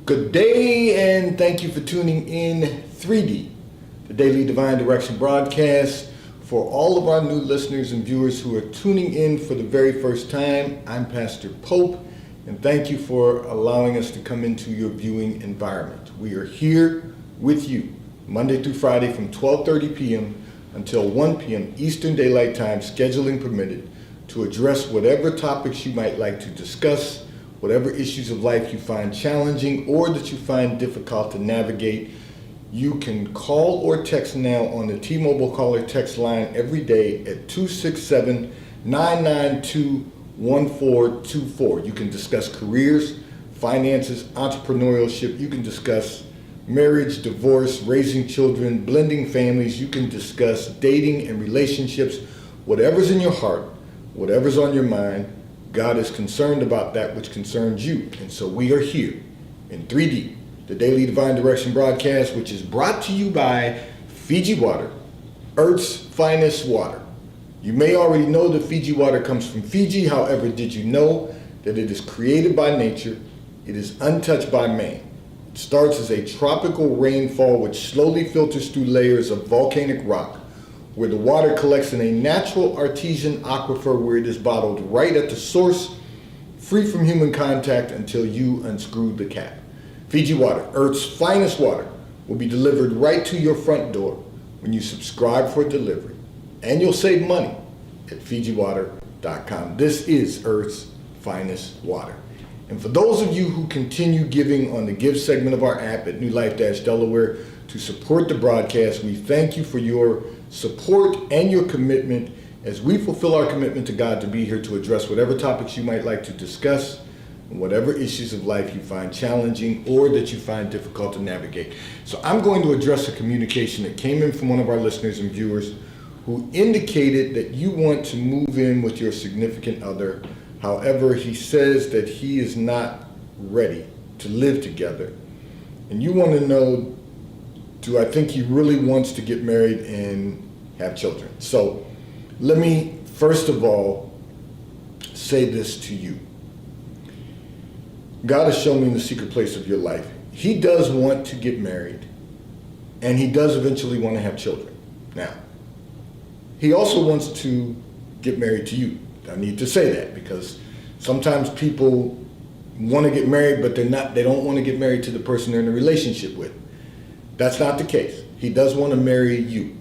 Good day, and thank you for tuning in 3D, the Daily Divine Direction broadcast. For all of our new listeners and viewers who are tuning in for the very first time, I'm Pastor Pope, and thank you for allowing us to come into your viewing environment. We are here with you Monday through Friday from 12:30 p.m. until 1 p.m. Eastern Daylight Time, scheduling permitted, to address whatever topics you might like to discuss, whatever issues of life you find challenging or that you find difficult to navigate. You can call or text now on the T-Mobile caller text line every day at 267-992-1424. You can discuss careers, finances, entrepreneurship. You can discuss marriage, divorce, raising children, blending families. You can discuss dating and relationships. Whatever's in your heart, whatever's on your mind, God is concerned about that which concerns you. And so we are here in 3D, the Daily Divine Direction broadcast, which is brought to you by Fiji Water, Earth's finest water. You may already know that Fiji water comes from Fiji. However, did you know that it is created by nature? It is untouched by man. It starts as a tropical rainfall which slowly filters through layers of volcanic rock, where the water collects in a natural artesian aquifer where it is bottled right at the source, free from human contact until you unscrew the cap. Fiji Water, Earth's finest water, will be delivered right to your front door when you subscribe for delivery. And you'll save money at FijiWater.com. This is Earth's finest water. And for those of you who continue giving on the Give segment of our app at New Life-Delaware to support the broadcast, we thank you for your support and your commitment as we fulfill our commitment to God to be here to address whatever topics you might like to discuss and whatever issues of life you find challenging or that you find difficult to navigate. So I'm going to address a communication that came in from one of our listeners and viewers who indicated that you want to move in with your significant other. However, he says that he is not ready to live together. And you want to know, do I think he really wants to get married and have children? So let me first of all say this to you. God has shown me in the secret place of your life. He does want to get married, and he does eventually want to have children. Now, he also wants to get married to you. I need to say that because sometimes people want to get married, but they don't want to get married to the person they're in a relationship with. That's not the case. He does want to marry you,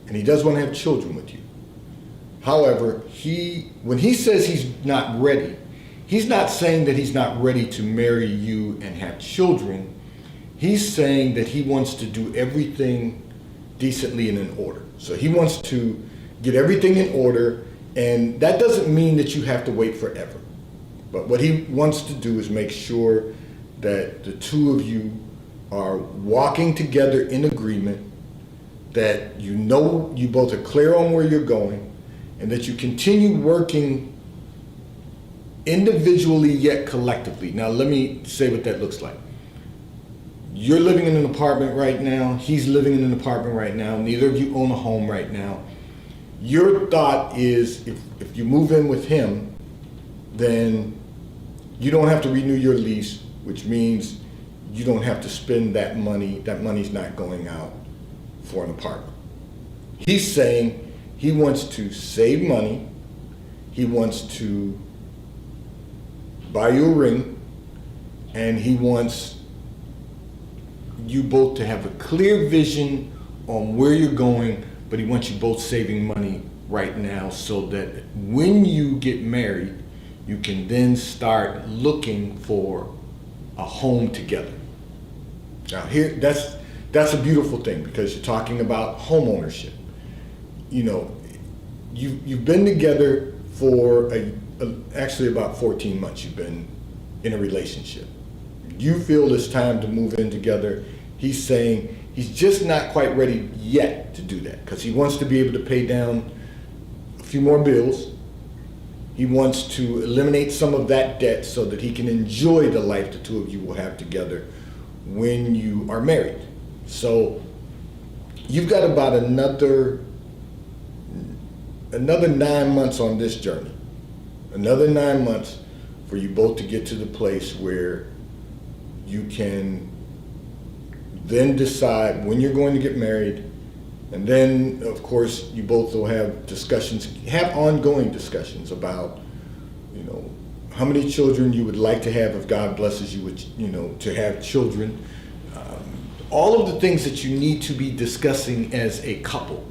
and he does want to have children with you. However, when he says he's not ready, he's not saying that he's not ready to marry you and have children. He's saying that he wants to do everything decently and in order. So he wants to get everything in order, and that doesn't mean that you have to wait forever. But what he wants to do is make sure that the two of you are walking together in agreement, that you know you both are clear on where you're going, and that you continue working individually yet collectively. Now let me say what that looks like. You're living in an apartment right now. He's living in an apartment right now. Neither of you own a home right now. Your thought is if you move in with him, then you don't have to renew your lease, which means you don't have to spend that money. That money's not going out for an apartment. He's saying he wants to save money. He wants to buy you a ring, and he wants you both to have a clear vision on where you're going, but he wants you both saving money right now so that when you get married, you can then start looking for a home together. Now here, that's a beautiful thing because you're talking about home ownership. You know, you've been together for actually about 14 months. You've been in a relationship. You feel it's time to move in together. He's saying he's just not quite ready yet to do that because he wants to be able to pay down a few more bills. He wants to eliminate some of that debt so that he can enjoy the life the two of you will have together when you are married. So you've got about another 9 months on this journey. Another 9 months for you both to get to the place where You can then decide when you're going to get married, and then, of course, you both will have ongoing discussions about, how many children you would like to have if God blesses you with, to have children. All of the things that you need to be discussing as a couple.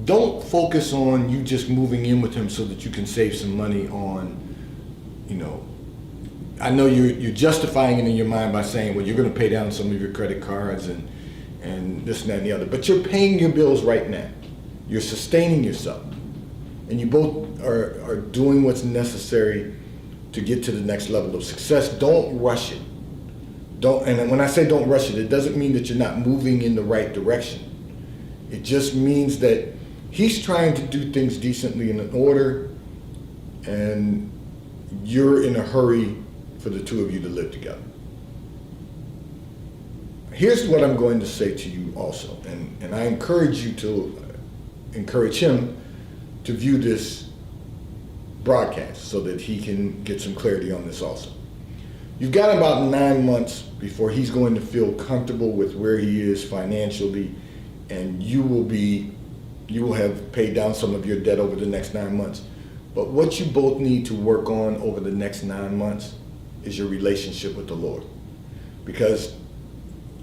Don't focus on you just moving in with him so that you can save some money on, I know you're justifying it in your mind by saying, well, you're going to pay down some of your credit cards and this and that and the other. But you're paying your bills right now. You're sustaining yourself. And you both are doing what's necessary to get to the next level of success. Don't rush it. And when I say don't rush it, it doesn't mean that you're not moving in the right direction. It just means that he's trying to do things decently and in order, and you're in a hurry for the two of you to live together. Here's what I'm going to say to you also, and I encourage you to encourage him to view this broadcast so that he can get some clarity on this also. You've got about 9 months before he's going to feel comfortable with where he is financially, and you will have paid down some of your debt over the next 9 months. But what you both need to work on over the next 9 months is your relationship with the Lord. Because,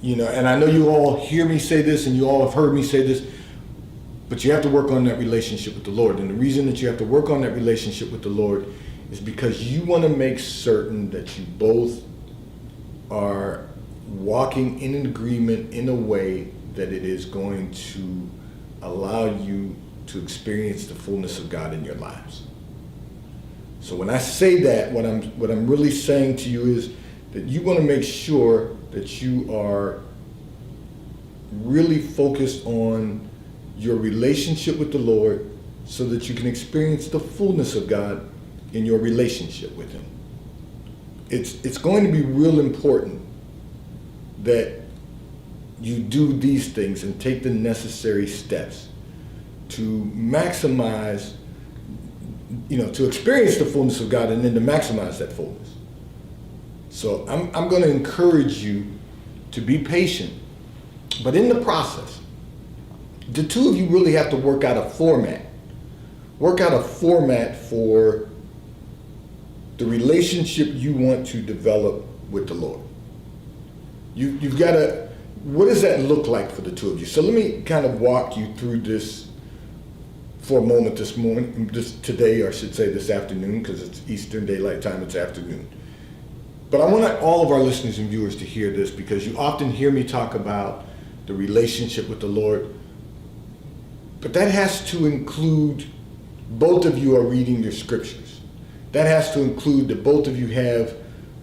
and I know you all hear me say this and you all have heard me say this, but you have to work on that relationship with the Lord. And the reason that you have to work on that relationship with the Lord is because you want to make certain that you both are walking in agreement in a way that it is going to allow you to experience the fullness of God in your lives. So when I say that, what I'm really saying to you is that you want to make sure that you are really focused on your relationship with the Lord so that you can experience the fullness of God in your relationship with him. It's going to be real important that you do these things and take the necessary steps to maximize, to experience the fullness of God and then to maximize that fullness. So I'm going to encourage you to be patient, but in the process, the two of you really have to work out a format. Work out a format for the relationship you want to develop with the Lord. You've got to, what does that look like for the two of you? So let me kind of walk you through this for a moment today, or I should say this afternoon, because it's Eastern Daylight Time, it's afternoon. But I want all of our listeners and viewers to hear this, because you often hear me talk about the relationship with the Lord. But that has to include both of you are reading your scriptures. That has to include that both of you have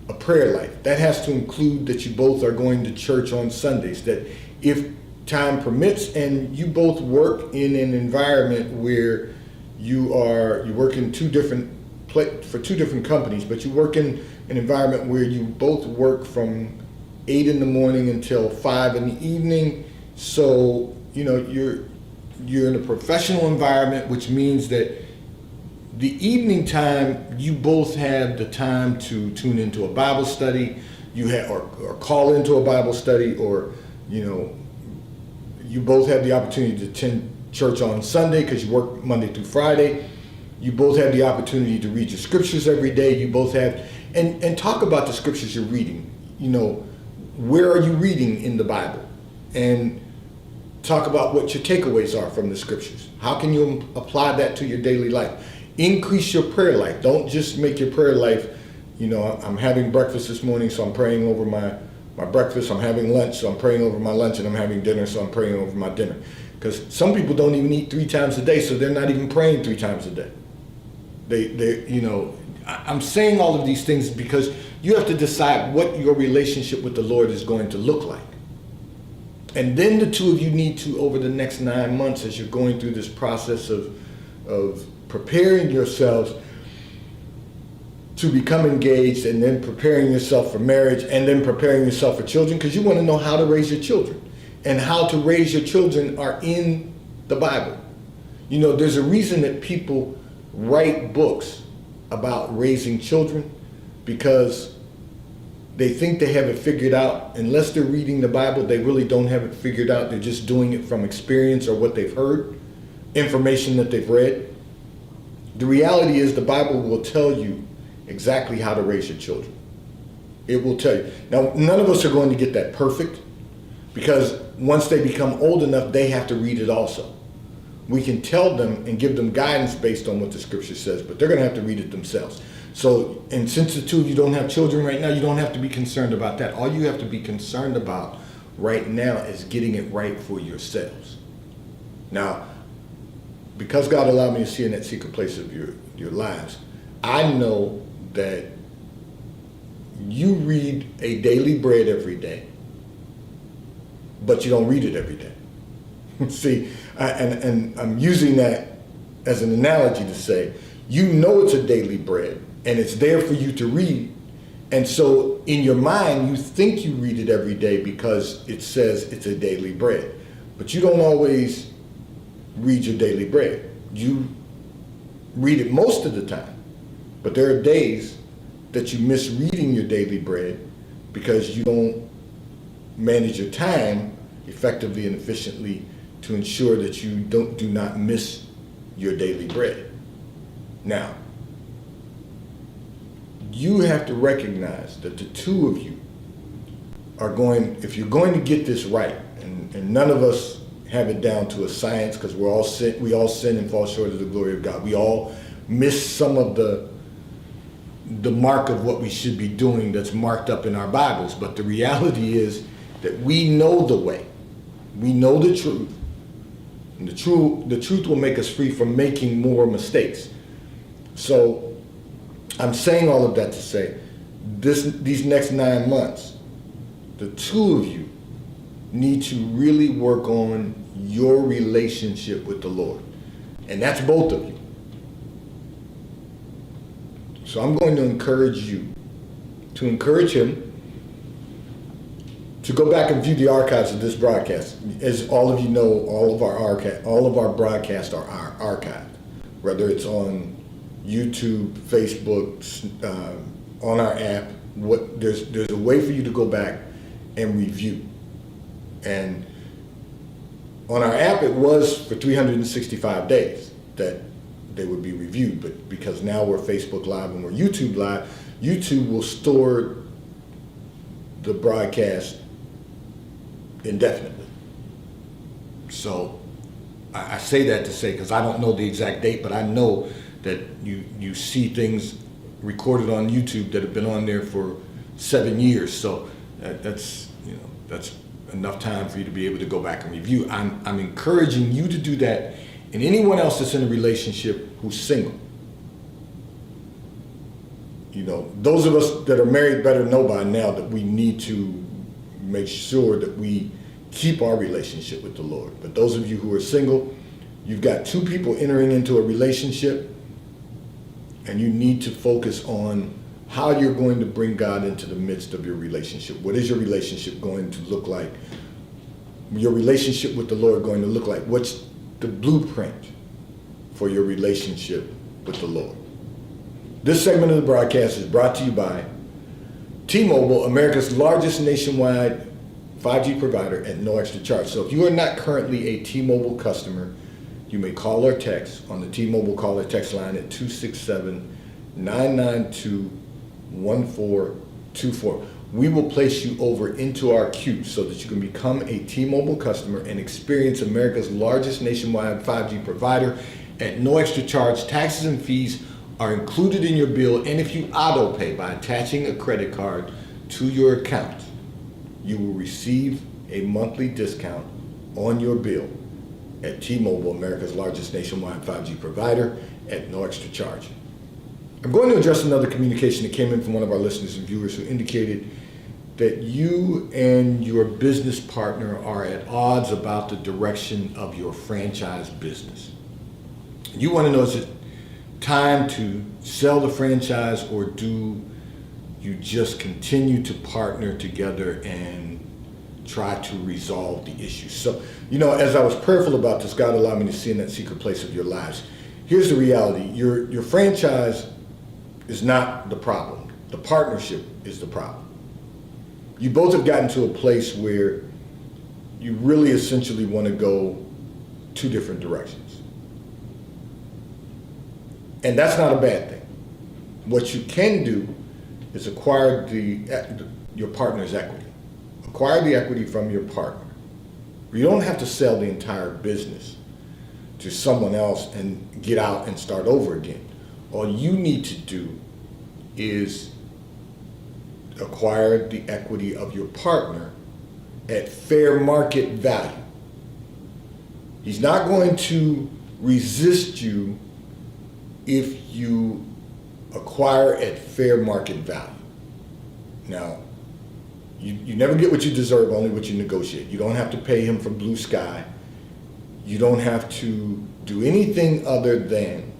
a prayer life. That has to include that you both are going to church on Sundays. That if time permits and you both work in an environment where you work in for two different companies, but you work in an environment where you both work from 8 in the morning until 5 in the evening. So, you're in a professional environment, which means that the evening time, you both have the time to tune into a Bible study, or call into a Bible study, or, you both have the opportunity to attend church on Sunday because you work Monday through Friday. You both have the opportunity to read your scriptures every day. You both have, and talk about the scriptures you're reading. Where are you reading in the Bible? And talk about what your takeaways are from the scriptures. How can you apply that to your daily life? Increase your prayer life. Don't just make your prayer life, I'm having breakfast this morning, so I'm praying over my breakfast. I'm having lunch, so I'm praying over my lunch, and I'm having dinner, so I'm praying over my dinner. Because some people don't even eat 3 times a day, so they're not even praying 3 times a day. I'm saying all of these things because you have to decide what your relationship with the Lord is going to look like. And then the two of you need to, over the next 9 months, as you're going through this process of preparing yourselves to become engaged, and then preparing yourself for marriage, and then preparing yourself for children, because you want to know how to raise your children. And how to raise your children are in the Bible. There's a reason that people write books about raising children, because They think they have it figured out. Unless they're reading the Bible, they really don't have it figured out. They're just doing it from experience or what they've heard, information that they've read. The reality is the Bible will tell you exactly how to raise your children. It will tell you. Now, none of us are going to get that perfect, because once they become old enough, they have to read it also. We can tell them and give them guidance based on what the scripture says, but they're going to have to read it themselves. So, and since the two of you don't have children right now, you don't have to be concerned about that. All you have to be concerned about right now is getting it right for yourselves. Now, because God allowed me to see in that secret place of your lives, I know that you read a daily bread every day, but you don't read it every day. See, and I'm using that as an analogy to say, you know it's a daily bread, and it's there for you to read. And so in your mind, you think you read it every day because it says it's a daily bread. But you don't always read your daily bread. You read it most of the time. But there are days that you miss reading your daily bread because you don't manage your time effectively and efficiently to ensure that you do not miss your daily bread. Now, you have to recognize that the two of you are going, if you're going to get this right, and none of us have it down to a science, because we all sin and fall short of the glory of God. We all miss some of the mark of what we should be doing that's marked up in our Bibles. But the reality is that we know the way. We know the truth. And the truth will make us free from making more mistakes. So I'm saying all of that to say, these next 9 months, the two of you need to really work on your relationship with the Lord. And that's both of you. So I'm going to encourage you to encourage him to go back and view the archives of this broadcast. As all of you know, all of our broadcasts are archived, whether it's on YouTube, Facebook, on our app. There's a way for you to go back and review. And on our app, it was for 365 days that they would be reviewed. But because now we're Facebook Live and we're YouTube Live, YouTube will store the broadcast indefinitely. So I say that to say, because I don't know the exact date, but I know that you see things recorded on YouTube that have been on there for 7 years. So that's enough time for you to be able to go back and review. I'm encouraging you to do that, and anyone else that's in a relationship who's single. Those of us that are married better know by now that we need to make sure that we keep our relationship with the Lord. But those of you who are single, you've got two people entering into a relationship, and you need to focus on how you're going to bring God into the midst of your relationship. What is your relationship going to look like? Your relationship with the Lord going to look like? What's the blueprint for your relationship with the Lord? This segment of the broadcast is brought to you by T-Mobile, America's largest nationwide 5G provider at no extra charge. So if you are not currently a T-Mobile customer, you may call or text on the T-Mobile call or text line at 267-992-1424. We will place you over into our queue so that you can become a T-Mobile customer and experience America's largest nationwide 5G provider at no extra charge. Taxes and fees are included in your bill, and if you auto pay by attaching a credit card to your account, you will receive a monthly discount on your bill at T-Mobile, America's largest nationwide 5G provider, at no extra charge. I'm going to address another communication that came in from one of our listeners and viewers who indicated that you and your business partner are at odds about the direction of your franchise business. You want to know, is it time to sell the franchise, or do you just continue to partner together and try to resolve the issue? So, as I was prayerful about this, God allowed me to see in that secret place of your lives. Here's the reality. Your franchise is not the problem. The partnership is the problem. you both have gotten to a place where you really essentially want to go two different directions. And that's not a bad thing. What you can do is acquire your partner's equity. Acquire the equity from your partner. You don't have to sell the entire business to someone else and get out and start over again. All you need to do is acquire the equity of your partner at fair market value. He's not going to resist you if you acquire at fair market value. Now, you never get what you deserve, only what you negotiate. You don't have to pay him for blue sky. You don't have to do anything other than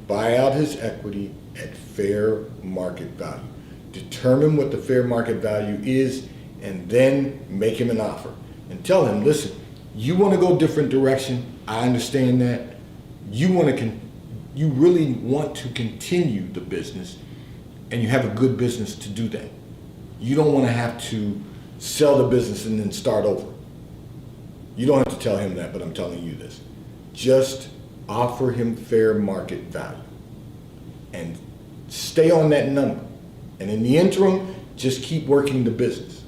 buy out his equity at fair market value. Determine what the fair market value is, and then make him an offer. And tell him, listen, you want to go different direction. I understand that. You really want to continue the business, and you have a good business to do that. You don't want to have to sell the business and then start over. You don't have to tell him that, but I'm telling you this. Just offer him fair market value and stay on that number. And in the interim, just keep working the business.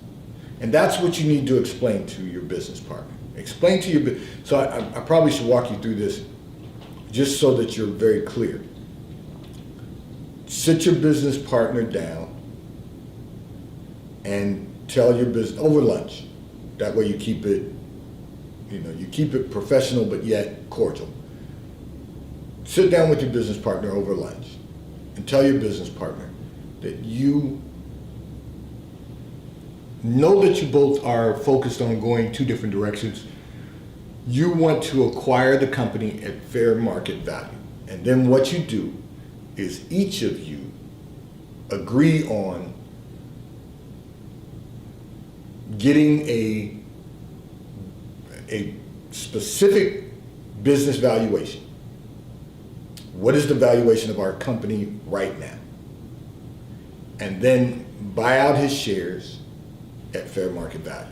And that's what you need to explain to your business partner. Explain to your so I probably should walk you through this just so that you're very clear. Sit your business partner down and tell your business over lunch. That way you keep it, you keep it professional but yet cordial. Sit down with your business partner over lunch and tell your business partner that you know that you both are focused on going two different directions. You want to acquire the company at fair market value. And then what you do is each of you agree on getting a specific business valuation. What is the valuation of our company right now? And then buy out his shares at fair market value.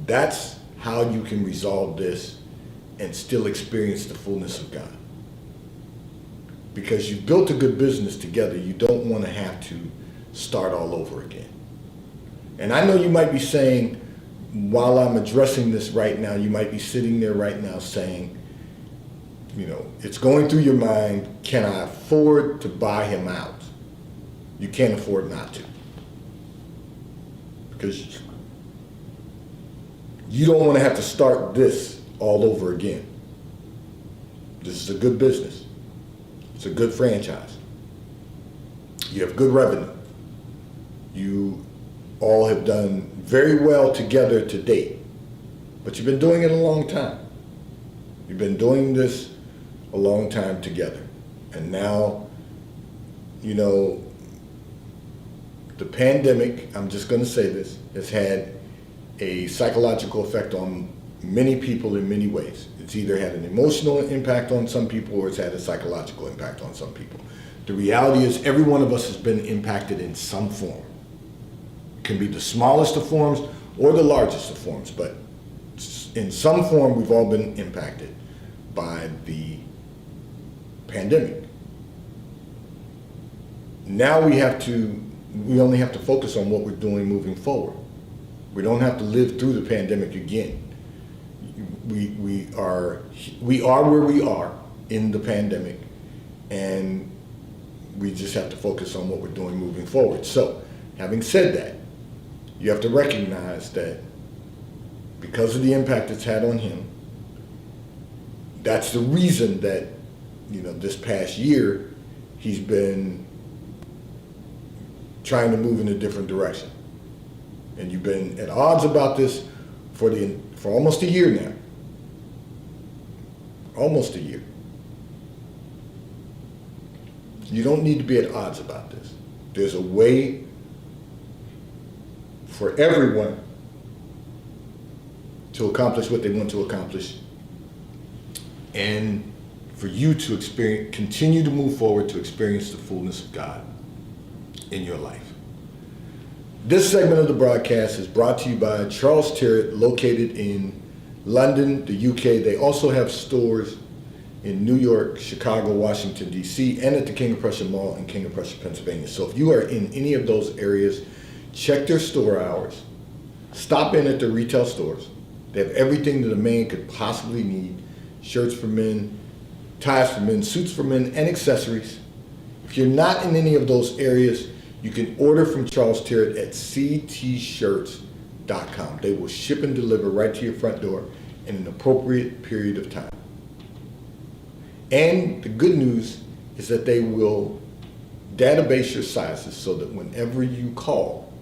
That's how you can resolve this and still experience the fullness of God. Because you've built a good business together, you don't want to have to start all over again. And I know you might be saying, while I'm addressing this right now, you might be sitting there right now saying, it's going through your mind, can I afford to buy him out? You can't afford not to. Because you don't want to have to start this all over again. This is a good business. It's a good franchise. You have good revenue. You all have done very well together to date, but you've been doing it a long time. You've been doing this a long time together. And now, the pandemic, I'm just going to say this, has had a psychological effect on many people in many ways. It's either had an emotional impact on some people or it's had a psychological impact on some people. The reality is every one of us has been impacted in some form. It can be the smallest of forms or the largest of forms, but in some form we've all been impacted by the pandemic. Now we only have to focus on what we're doing moving forward. We don't have to live through the pandemic again. We are where we are in the pandemic, and we just have to focus on what we're doing moving forward. So, having said that, you have to recognize that because of the impact it's had on him, that's the reason that, this past year, he's been trying to move in a different direction. And you've been at odds about this for almost a year now. Almost a year. You don't need to be at odds about this. There's a way for everyone to accomplish what they want to accomplish, and for you to continue to move forward to experience the fullness of God. in your life. This segment of the broadcast is brought to you by Charles Tyrwhitt, located in London, the UK. They also have stores in New York, Chicago, Washington, D.C., and at the King of Prussia Mall in King of Prussia, Pennsylvania. So if you are in any of those areas, check their store hours. Stop in at their retail stores. They have everything that a man could possibly need. Shirts for men, ties for men, suits for men, and accessories. If you're not in any of those areas, you can order from Charles Tyrwhitt at ctshirts.com. They will ship and deliver right to your front door in an appropriate period of time. And the good news is that they will database your sizes so that whenever you call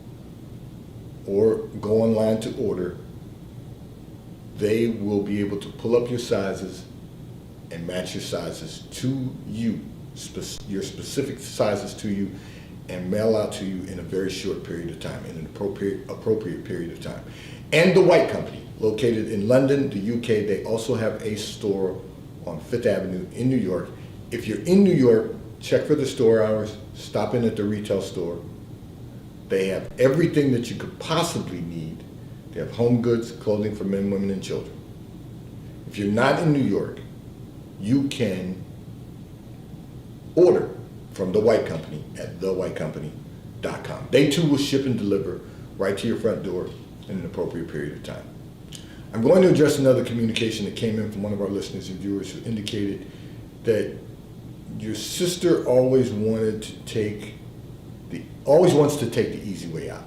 or go online to order, they will be able to pull up your sizes and match your sizes to you, your specific sizes to you, and mail out to you in a very short period of time, in an appropriate period of time. And The White Company, located in London, the UK, they also have a store on Fifth Avenue in New York. If you're in New York, check for the store hours, stop in at the retail store. They have everything that you could possibly need. They have home goods, clothing for men, women, and children. If you're not in New York, you can order from The White Company at thewhitecompany.com. They too will ship and deliver right to your front door in an appropriate period of time. I'm going to address another communication that came in from one of our listeners and viewers who indicated that your sister always wants to take the easy way out.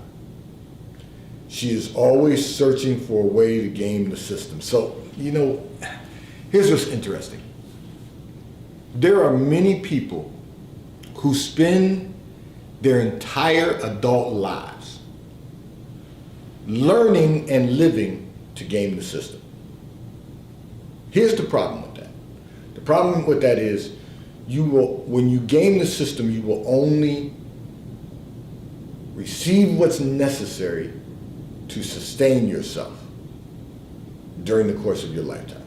She is always searching for a way to game the system. So, here's what's interesting. There are many people who spend their entire adult lives learning and living to game the system. Here's the problem with that. The problem with that is when you game the system, you will only receive what's necessary to sustain yourself during the course of your lifetime.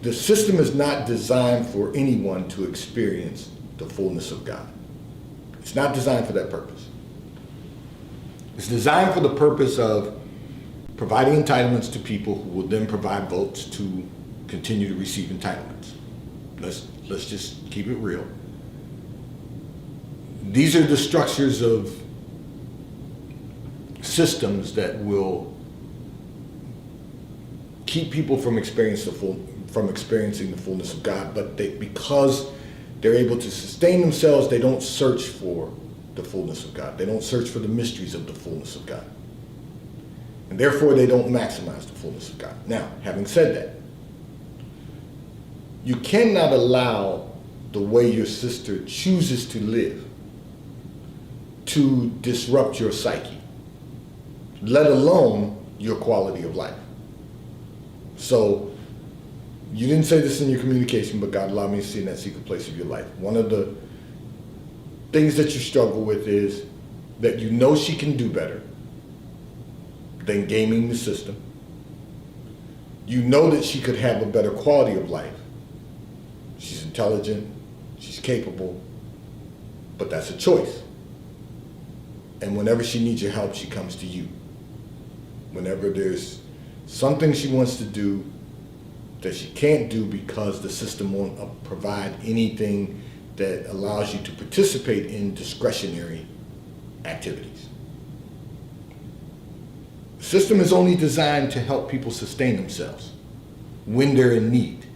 The system is not designed for anyone to experience the fullness of God. It's not designed for that purpose. It's designed for the purpose of providing entitlements to people who will then provide votes to continue to receive entitlements. Let's just keep it real. These are the structures of systems that will keep people from experiencing the fullness of God, but because they're able to sustain themselves, they don't search for the fullness of God. They don't search for the mysteries of the fullness of God. And therefore, they don't maximize the fullness of God. Now, having said that, you cannot allow the way your sister chooses to live to disrupt your psyche, let alone your quality of life. So, you didn't say this in your communication, but God allowed me to see in that secret place of your life. One of the things that you struggle with is that you know she can do better than gaming the system. You know that she could have a better quality of life. She's intelligent, she's capable, but that's a choice. And whenever she needs your help, she comes to you. Whenever there's something she wants to do that she can't do because the system won't provide anything that allows you to participate in discretionary activities. The system is only designed to help people sustain themselves when they're in need.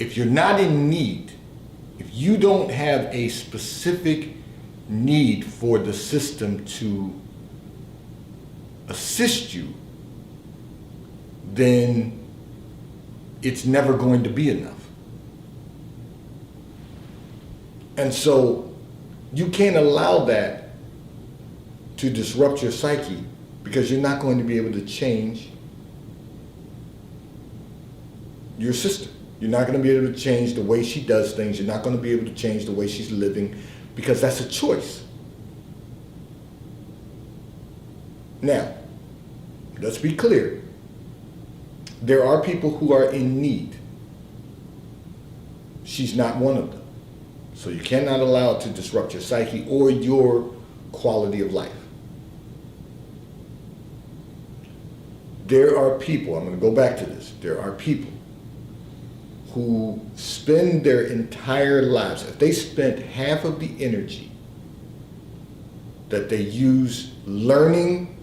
If you're not in need, if you don't have a specific need for the system to assist you, then it's never going to be enough. And so you can't allow that to disrupt your psyche, because you're not going to be able to change your sister. You're not going to be able to change the way she does things. You're not going to be able to change the way she's living, because that's a choice. Now, let's be clear. There are people who are in need. She's not one of them. So you cannot allow it to disrupt your psyche or your quality of life. There are people, I'm going to go back to this, there are people who spend their entire lives, if they spent half of the energy that they use learning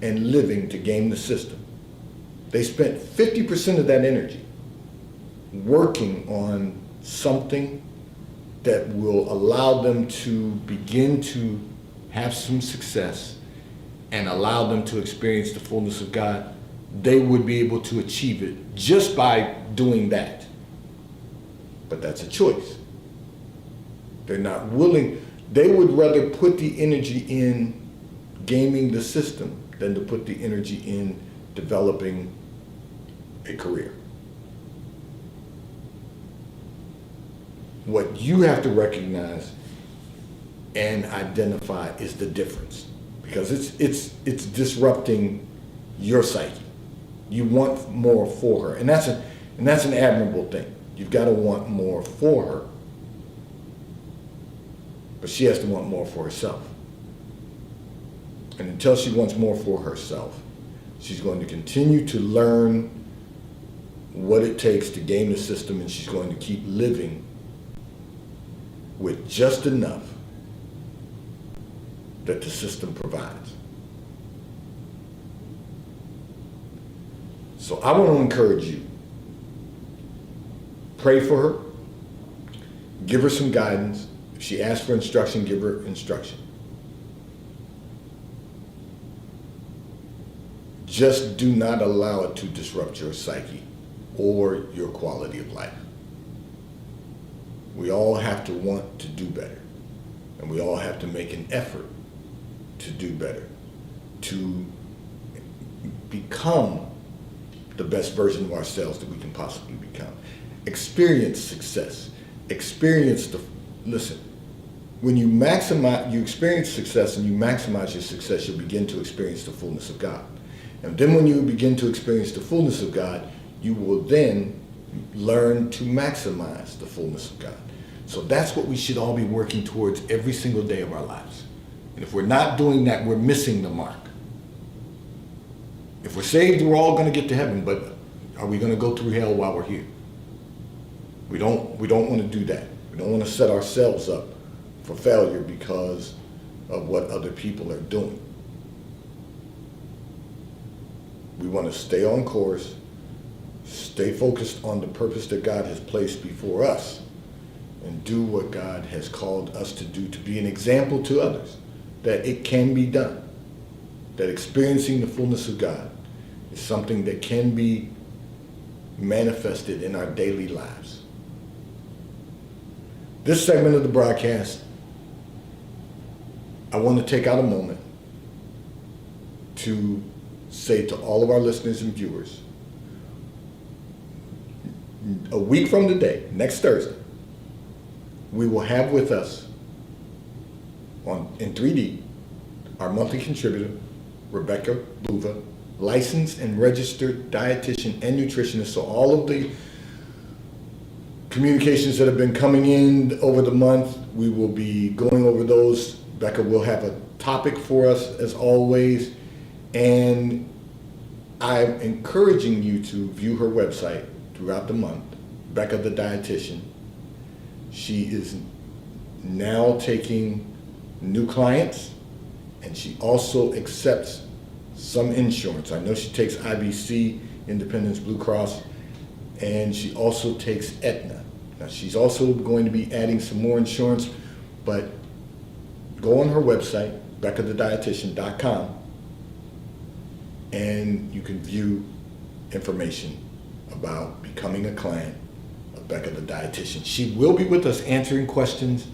and living to game the system, they spent 50% of that energy working on something that will allow them to begin to have some success and allow them to experience the fullness of God, they would be able to achieve it just by doing that. But that's a choice. They're not willing. They would rather put the energy in gaming the system than to put the energy in developing a career. What you have to recognize and identify is the difference, because it's disrupting your psyche. You want more for her, and that's an admirable thing. You've got to want more for her, but she has to want more for herself. And until she wants more for herself, she's going to continue to learn what it takes to game the system, and she's going to keep living with just enough that the system provides. So I want to encourage you. Pray for her. Give her some guidance. If she asks for instruction, give her instruction. Just do not allow it to disrupt your psyche or your quality of life. We all have to want to do better, and we all have to make an effort to do better, to become the best version of ourselves that we can possibly become. Experience success. Listen, when you experience success and you maximize your success, you'll begin to experience the fullness of God. And then when you begin to experience the fullness of God, you will then learn to maximize the fullness of God. So that's what we should all be working towards every single day of our lives. And if we're not doing that, we're missing the mark. If we're saved, we're all going to get to heaven, but are we going to go through hell while we're here? We don't want to do that. We don't want to set ourselves up for failure because of what other people are doing. We want to stay on course, stay focused on the purpose that God has placed before us, and do what God has called us to do, to be an example to others that it can be done, that experiencing the fullness of God is something that can be manifested in our daily lives. This segment of the broadcast, I want to take out a moment to say to all of our listeners and viewers, a week from today, next Thursday, we will have with us in 3D our monthly contributor, Rebecca Buva, licensed and registered dietitian and nutritionist. So all of the communications that have been coming in over the month, we will be going over those. Becca will have a topic for us as always, and I'm encouraging you to view her website throughout the month, Becca the Dietitian. She is now taking new clients, and she also accepts some insurance. I know she takes IBC, Independence Blue Cross, and she also takes Aetna. Now she's also going to be adding some more insurance, but go on her website, BeccaTheDietitian.com, and you can view information about becoming a client of Becca the Dietitian. She will be with us answering questions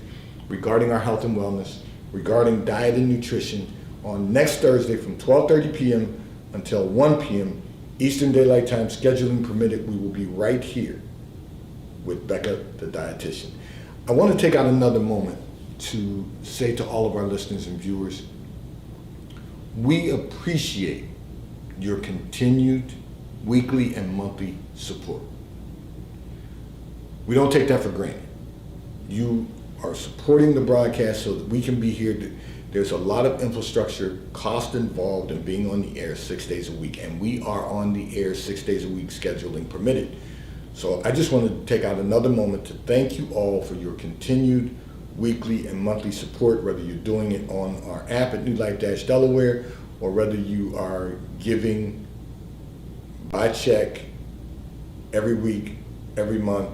regarding our health and wellness, regarding diet and nutrition on next Thursday from 12:30 p.m. until 1 p.m. Eastern Daylight Time, scheduling permitted. We will be right here with Becca the Dietitian. I want to take out another moment to say to all of our listeners and viewers, we appreciate your continued weekly and monthly support. We don't take that for granted. You are supporting the broadcast so that we can be here. There's a lot of infrastructure cost involved in being on the air 6 days a week, and we are on the air 6 days a week, scheduling permitted. So I just want to take out another moment to thank you all for your continued weekly and monthly support, whether you're doing it on our app at New Life-Delaware or whether you are giving by check every week, every month,